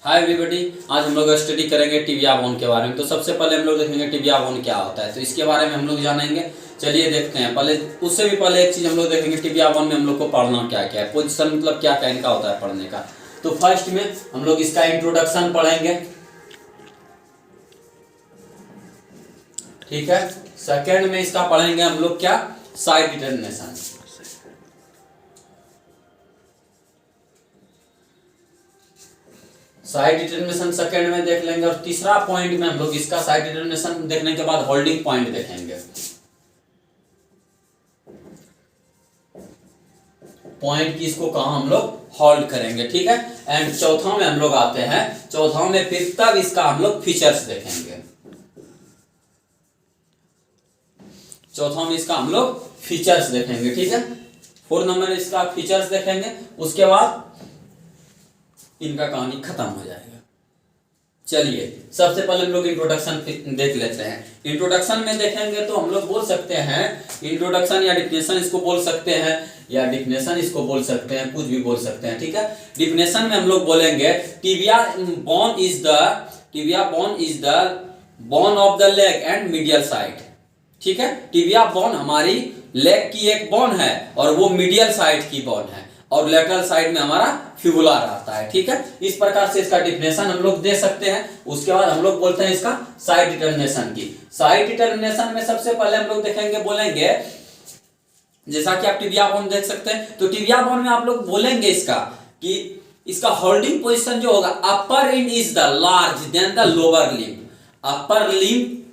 Hi everybody, आज हम लोग स्टडी करेंगे टिबिया बोन के बारे में। तो सबसे पहले हम लोग देखेंगे टिबिया बोन क्या होता है, तो इसके बारे में हम लोग जानेंगे। चलिए देखते हैं। पहले उससे भी पहले एक चीज हम लोग देखेंगे, टिबिया बोन में हम लोग को पढ़ना क्या क्या है, पोजीशन मतलब क्या क्या इनका होता है पढ़ने का। तो फर्स्ट में हम लोग इसका इंट्रोडक्शन पढ़ेंगे, ठीक है। सेकेंड में इसका पढ़ेंगे हम लोग क्या, side determination. Side determination second में देख लेंगे, और तीसरा पॉइंट में हम लोग इसका साइड डिटर्मिनेशन देखने के बाद होल्डिंग पॉइंट देखेंगे। पॉइंट की इसको कहां हम लोग होल्ड करेंगे, ठीक है। एंड चौथा में हम लोग आते हैं, चौथा में फिर तब इसका हम लोग फीचर्स देखेंगे। चौथा में इसका हम लोग फीचर्स देखेंगे, ठीक है। 4 नंबर इसका फीचर्स देखेंगे, उसके बाद इनका कहानी खत्म हो जाएगा। चलिए सबसे पहले हम लोग इंट्रोडक्शन देख लेते हैं। इंट्रोडक्शन में देखेंगे तो हम लोग बोल सकते हैं इंट्रोडक्शन या डिफिनेशन इसको बोल सकते हैं, या डिफिनेशन इसको बोल सकते हैं, कुछ भी बोल सकते हैं, ठीक है। डिफिनेशन में हम लोग बोलेंगे tibia bone is the bone of the leg and medial side, ठीक है। टिबिया बोन हमारी लेग की एक बोन है और वो मीडियल साइड की बोन है, और लेटरल साइड में हमारा फिबुला रहता है, ठीक है। इस प्रकार से इसका डिफिनेशन हम लोग दे सकते हैं। उसके बाद हम लोग बोलते हैं इसका साइड डिटर्मिनेशन की। साइड डिटर्मिनेशन में सबसे पहले हम लोग देखेंगे, बोलेंगे जैसा कि आप टिबिया बोन देख सकते हैं, तो टिबिया बोन में आप लोग बोलेंगे इसका कि इसका होल्डिंग पोजीशन जो होगा, upper end is the large than the lower limb.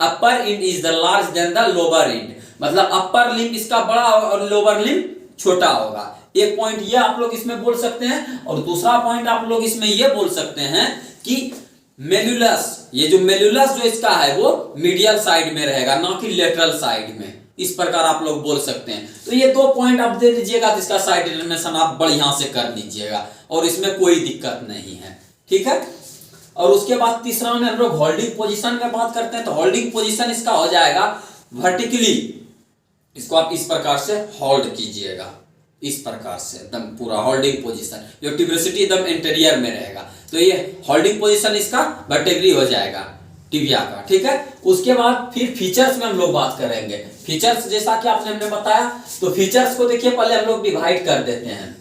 Upper end is the large than the lower end, मतलब अपर लिम्ब इसका बड़ा होगा और लोअर लिम्ब छोटा होगा। एक पॉइंट ये आप लोग इसमें बोल सकते हैं, और दूसरा पॉइंट आप लोग इसमें ये बोल सकते हैं कि मेल्युलस, ये जो मेल्युलस जो इसका है वो मीडियल साइड में रहेगा, ना कि लेटरल साइड में। इस प्रकार आप लोग बोल सकते हैं। तो ये 2 पॉइंट आप दे दीजिएगा, तो इसका साइड डिटर्मिनेशन आप बढ़िया से कर लीजिएगा, और इसमें कोई दिक्कत नहीं है, ठीक है। और उसके बाद तीसरा में हम लोग होल्डिंग पोजिशन में बात करते हैं। तो होल्डिंग पोजिशन इसका हो जाएगा वर्टिकली, इसको आप इस प्रकार से होल्ड कीजिएगा, इस प्रकार से एकदम पूरा होल्डिंग पोजीशन, जो ट्यूबरोसिटी एकदम इंटीरियर में रहेगा। तो ये होल्डिंग पोजीशन इसका वर्टिकली हो जाएगा टिबिया का, ठीक है। उसके बाद फिर फीचर्स में हम लोग बात करेंगे। फीचर्स जैसा कि आपने हमने बताया, तो फीचर्स को देखिए पहले हम लोग डिवाइड कर देते हैं।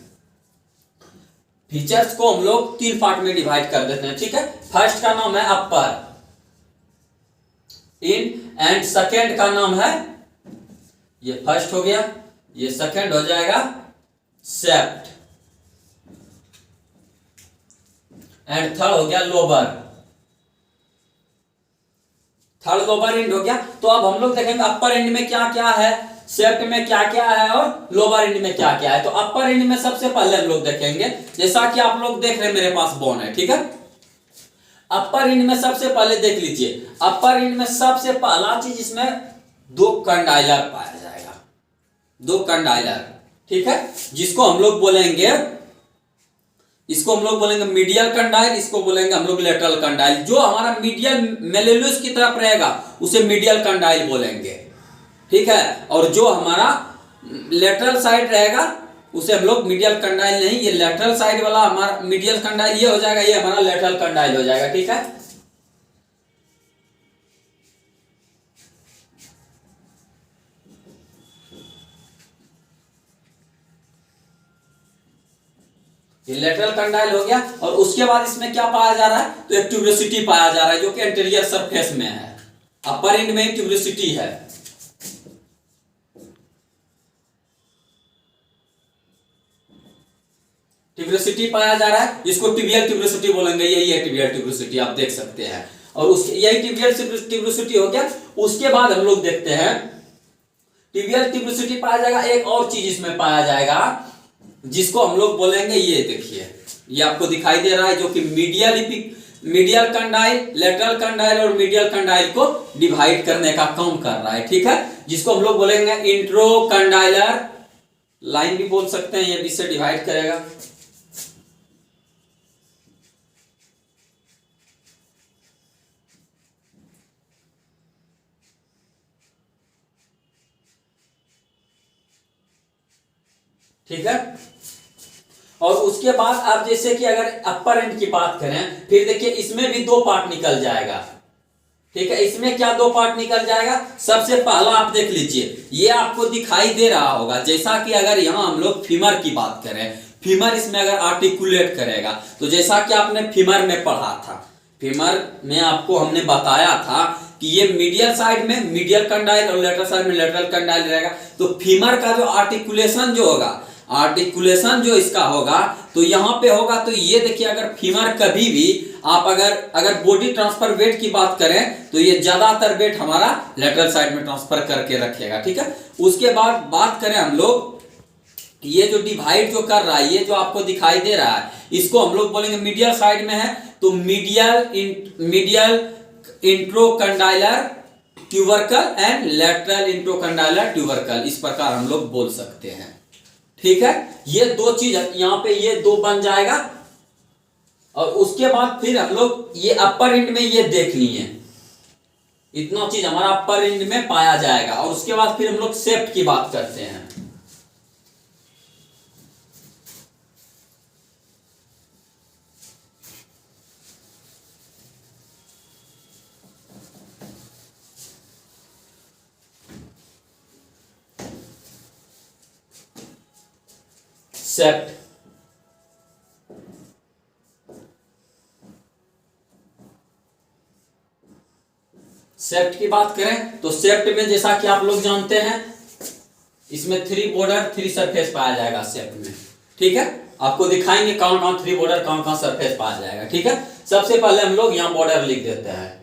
फीचर्स को हम लोग 3 पार्ट में डिवाइड कर देते हैं, ठीक है। फर्स्ट का नाम है अपर इन, एंड सेकेंड का नाम है, ये फर्स्ट हो गया, ये सेकेंड हो जाएगा सेप्ट, एंड थर्ड हो गया लोअर। थर्ड लोअर एंड हो गया। तो अब हम लोग देखेंगे अपर एंड में क्या क्या है, सेप्ट में क्या क्या है, और लोअर एंड में क्या क्या है। तो अपर एंड में सबसे पहले हम लोग देखेंगे, जैसा कि आप लोग देख रहे हैं मेरे पास बोन है, ठीक है। अपर एंड में सबसे पहले देख लीजिए, अपर एंड में सबसे पहला चीज इसमें 2 कंडाइलर पाया जाएगा, 2 कंडाइलर, ठीक है। जिसको हम लोग बोलेंगे, इसको हम लोग बोलेंगे मीडियल कंडाइल, इसको बोलेंगे हम लोग लेटरल कंडाइल। जो हमारा मीडियल मेल्युलस की तरफ रहेगा उसे मीडियल कंडाइल बोलेंगे, ठीक है। और जो हमारा लेटरल साइड रहेगा उसे हम लोग मीडियल कंडाइल नहीं, ये लेटरल साइड वाला हमारा मीडियल कंडाइल ये हो जाएगा, ये हमारा लेटरल कंडाइल हो जाएगा, ठीक है। ये लेटरल कंडाइल हो गया। और उसके बाद इसमें क्या पाया जा रहा है, तो एक ट्यूबरोसिटी पाया जा रहा है, जो कि एंटीरियर सरफेस में है। अपर एंड में ट्यूबरोसिटी है, ट्यूबरोसिटी पाया जा रहा है, इसको टिबियल ट्यूबरोसिटी बोलेंगे। यही है टिबियल ट्यूबरोसिटी, आप देख सकते हैं। और उसके यही टिबियल ट्यूबरोसिटी हो गया। उसके बाद हम लोग देखते हैं टिबियल ट्यूबरोसिटी पाया जाएगा, एक और चीज इसमें पाया जाएगा जिसको हम लोग बोलेंगे, ये देखिए, ये आपको दिखाई दे रहा है, जो कि मीडियल कंडाइल, लेटरल कंडाइल और मीडियल कंडाइल को डिवाइड करने का काम कर रहा है, ठीक है। जिसको हम लोग बोलेंगे इंट्रो कंडाइलर लाइन भी बोल सकते हैं, ये भी से डिवाइड करेगा। ठीक है। और उसके बाद आप जैसे कि अगर अपर एंड की बात करें, फिर देखिए इसमें भी दो पार्ट निकल जाएगा, ठीक है। इसमें क्या दो पार्ट निकल जाएगा, सबसे पहला आप देख लीजिए, ये आपको दिखाई दे रहा होगा, जैसा कि अगर यहां हम लोग फीमर की बात करें, फीमर इसमें अगर आर्टिकुलेट करेगा, तो जैसा कि आपने फीमर में पढ़ा था, फीमर में आपको हमने बताया था कि ये मीडियल साइड में मीडियल कंडाइल और लेटरल साइड में लेटरल कंडाइल रहेगा। तो फीमर का जो आर्टिकुलेशन जो होगा, आर्टिकुलेशन जो इसका होगा, तो यहां पे होगा, तो ये देखिए अगर फीमर कभी भी आप अगर बॉडी ट्रांसफर वेट की बात करें, तो ये ज्यादातर वेट हमारा लेटरल साइड में ट्रांसफर करके रखेगा, ठीक है। उसके बाद बात करें हम लोग, ये जो डिवाइड जो कर रहा है, ये जो आपको दिखाई दे रहा है, इसको हम लोग बोलेंगे मीडियल साइड में है, तो medial intercondylar tubercle and lateral intercondylar tubercle, इस प्रकार हम लोग बोल सकते हैं, ठीक है। ये दो चीज यहां पे ये दो बन जाएगा। और उसके बाद फिर हम लोग ये अपर एंड में ये देख लिए, इतना चीज हमारा अपर एंड में पाया जाएगा। और उसके बाद फिर हम लोग शेफ्ट की बात करते हैं। शेफ्ट, शेफ्ट की बात करें तो शेफ्ट में जैसा कि आप लोग जानते हैं, इसमें 3 बॉर्डर 3 सरफेस पाया जाएगा शेफ्ट में, ठीक है। आपको दिखाएंगे कौन कौन 3 बॉर्डर कौन कौन सरफेस पाया जाएगा, ठीक है। सबसे पहले हम लोग यहां बॉर्डर लिख देते हैं।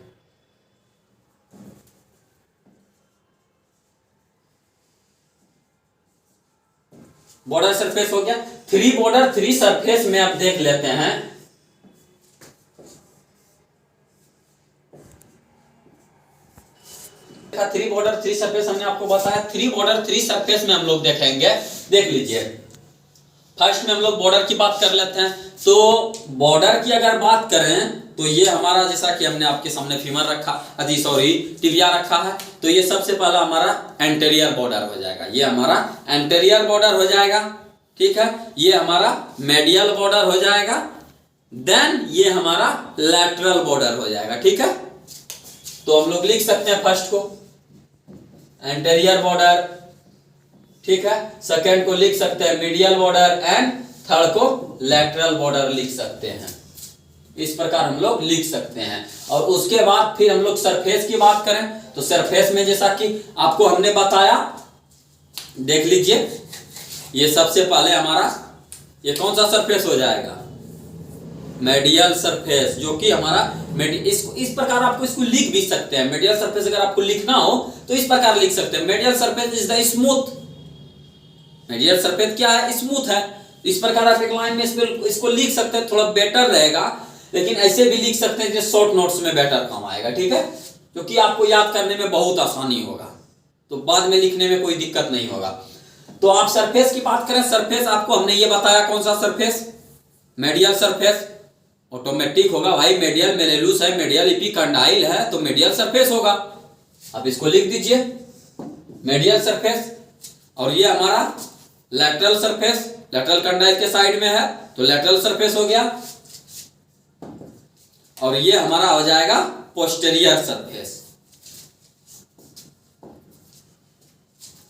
बॉर्डर सरफेस हो गया। 3 बॉर्डर 3 सरफेस में आप देख लेते हैं। 3 बॉर्डर 3 सरफेस हमने आपको बताया। 3 बॉर्डर 3 सरफेस में हम लोग देखेंगे, देख लीजिए। फर्स्ट में हम लोग बॉर्डर की बात कर लेते हैं। तो बॉर्डर की अगर बात करें, तो ये हमारा जैसा कि हमने आपके सामने फीमर रखा, टिबिया रखा है, तो ये सबसे पहला हमारा एंटेरियर बॉर्डर हो जाएगा। ये हमारा एंटेरियर बॉर्डर हो जाएगा, ठीक है। ये हमारा मेडियल बॉर्डर हो जाएगा। देन ये हमारा लैटरल बॉर्डर हो जाएगा, ठीक है। तो हम लोग लिख सकते हैं फर्स्ट को एंटेरियर बॉर्डर, ठीक है। सेकेंड को लिख सकते हैं मीडियल बॉर्डर एंड थर्ड को लैटरल बॉर्डर लिख सकते हैं। इस प्रकार हम लोग लिख सकते हैं। और उसके बाद फिर हम लोग सरफेस की बात करें, तो सरफेस में जैसा कि आपको हमने बताया, देख लीजिए, ये सबसे पहले हमारा ये कौन सा सरफेस हो जाएगा, मेडियल सरफेस, जो कि हमारा इस प्रकार आपको इसको लिख भी सकते हैं। मेडियल सरफेस अगर आपको लिखना हो तो इस प्रकार लिख सकते हैं, medial surface is the smooth. Medial surface क्या है, स्मूथ है। इस प्रकार आप एक लाइन में इसको लिख सकते हैं, थोड़ा बेटर रहेगा। लेकिन ऐसे भी लिख सकते हैं, जो शॉर्ट नोट्स में बेटर काम आएगा, ठीक है, क्योंकि आपको याद करने में बहुत आसानी होगा, तो बाद में लिखने में कोई दिक्कत नहीं होगा। तो आप सरफेस की बात करें, सरफेस आपको हमने ये बताया कौन सा सरफेस, मेडियल सरफेस। ऑटोमेटिक होगा भाई, मेडियल मेलेलुस है, मेडियल एपिकंडाइल है, तो मेडियल सरफेस होगा। आप इसको लिख दीजिए मेडियल सरफेस। और ये हमारा लैटरल सरफेस, लैटरल कंडाइल के साइड में है, तो लैटरल सरफेस हो गया। और ये हमारा हो जाएगा पोस्टेरियर सरफेस,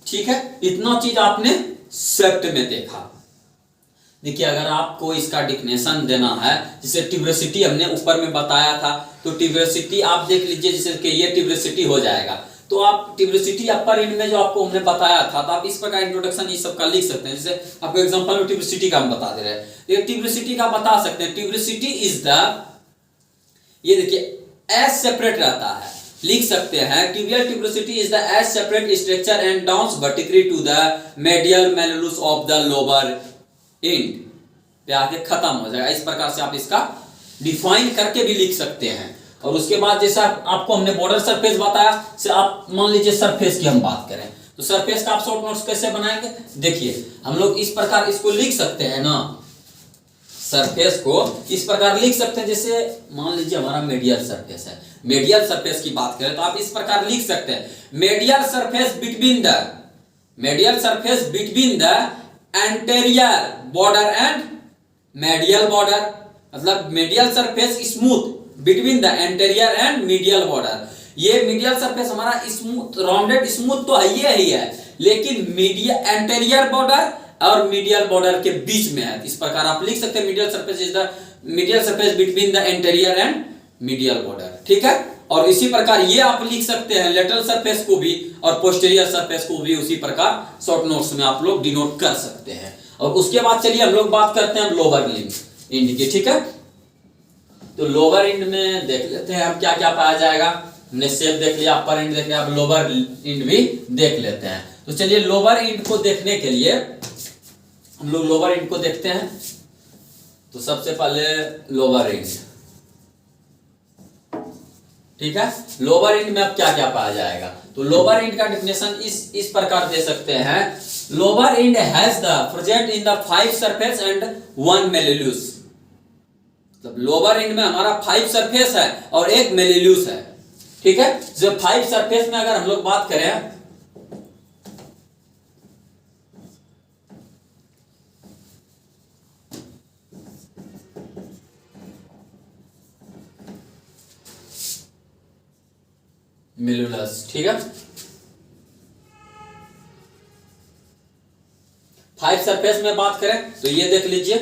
ठीक है। इतना चीज आपने सेप्ट में देखा। देखिए, अगर आपको इसका डिफिनेशन देना है, जैसे ट्यूबरोसिटी हमने ऊपर में बताया था, तो ट्यूबरोसिटी आप देख लीजिए, जैसे कि ये ट्यूबरोसिटी हो जाएगा, तो आप ट्यूबरोसिटी अपर एंड में जो आपको हमने बताया था, तो आप इस प्रकार इंट्रोडक्शन इस सब का लिख सकते हैं। जैसे आपको एग्जांपल में ट्यूबरोसिटी का हम बता दे रहे हैं, ये ट्यूबरोसिटी का बता सकते हैं। ट्यूबरोसिटी इज द, ये देखिए एस सेपरेट रहता है, लिख सकते हैं tibial tuberosity is the as separate structure and downs vertically to the medial malleolus of the lower end पे आके खत्म हो जाएगा। इस प्रकार से आप इसका डिफाइन करके भी लिख सकते हैं। और उसके बाद जैसा आपको हमने बॉर्डर सरफेस बताया, से आप मान लीजिए सरफेस की हम बात करें, तो सरफेस का आप शॉर्ट नोट्स कैसे बनाएंगे, देखिए हम लोग इस प्रकार इसको लिख सकते हैं ना, सरफेस को इस प्रकार लिख सकते हैं। जैसे मान लीजिए हमारा मेडियल सरफेस है, मेडियल सरफेस की बात करें तो आप इस प्रकार लिख सकते हैं, medial surface between the anterior border and medial border, मतलब medial surface smooth between the anterior and medial border. ये मीडियल सरफेस हमारा स्मूथ राउंडेड स्मूथ तो है ही है, लेकिन एंटीरियर बॉर्डर और मीडियल बॉर्डर के बीच में है। इस प्रकार आप लिख सकते हैं medial surface is the medial surface between the anterior and medial border, ठीक है। और इसी प्रकार ये आप लिख सकते हैं लेटरल सरफेस को भी और पोस्टीरियर सरफेस को भी उसी प्रकार शॉर्ट नोट्स में आप लोग डिनोट कर सकते हैं। और उसके बाद चलिए हम लोग बात करते हैं लोअर इंड की, ठीक है। तो लोअर इंड में देख लेते हैं हम क्या क्या पाया जाएगा। हमने शेप देख लिया, अपर इंड देख लिया, अब लोअर इंड भी देख लेते हैं। तो चलिए लोअर इंड को देखने के लिए हम लोग लोअर इंड को देखते हैं। तो सबसे पहले लोअर इंड, ठीक है। लोअर इंड में अब क्या क्या पाया जाएगा, तो लोअर इंड का डेफिनेशन इस प्रकार दे सकते हैं। Lower end has the present in the 5 surface and 1 मेलिल्यूस। मतलब लोअर इंड में हमारा 5 सरफेस है और 1 मेलिल्यूस है, ठीक है। जब 5 सरफेस में अगर हम लोग बात करें, मेलुलस, ठीक है। 5 सरफेस में बात करें तो ये देख लीजिए,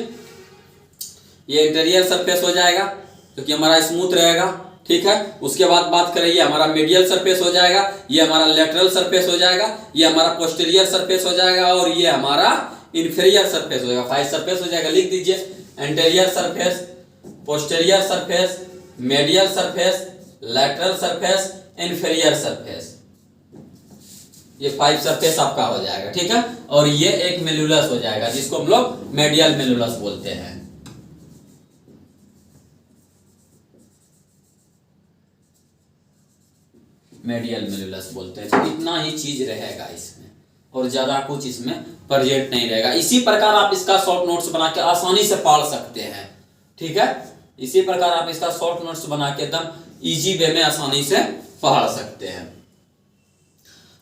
ये इंटीरियर सरफेस हो जाएगा क्योंकि हमारा स्मूथ रहेगा, ठीक है। उसके बाद बात करें ये हमारा मीडियल सरफेस हो जाएगा, ये हमारा लेटरल सरफेस हो जाएगा, ये हमारा पोस्टीरियर सरफेस हो जाएगा और ये हमारा इंफीरियर सरफेस हो जाएगा। 5 सरफेस हो जाएगा, लिख दीजिए anterior surface, posterior surface, medial surface, lateral surface, inferior surface. ये 5 सरफेस आपका हो जाएगा, ठीक है। और ये एक मेलुलस हो जाएगा जिसको हम लोग मेडियल मेलुलस बोलते हैं। मेडियल मेलुलस बोलते हैं। तो इतना ही चीज रहेगा इसमें और ज्यादा कुछ इसमें प्रेजेंट नहीं रहेगा। इसी प्रकार आप इसका शॉर्ट नोट्स बना के आसानी से पढ़ सकते हैं, ठीक है। इसी प्रकार आप इसका शॉर्ट नोट्स बना के एकदम इजी वे में आसानी से पढ़ सकते हैं।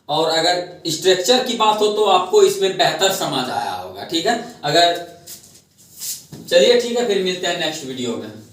और अगर स्ट्रक्चर की बात हो तो आपको इसमें बेहतर समझ आया होगा, ठीक है। अगर चलिए ठीक है, फिर मिलते हैं नेक्स्ट वीडियो में।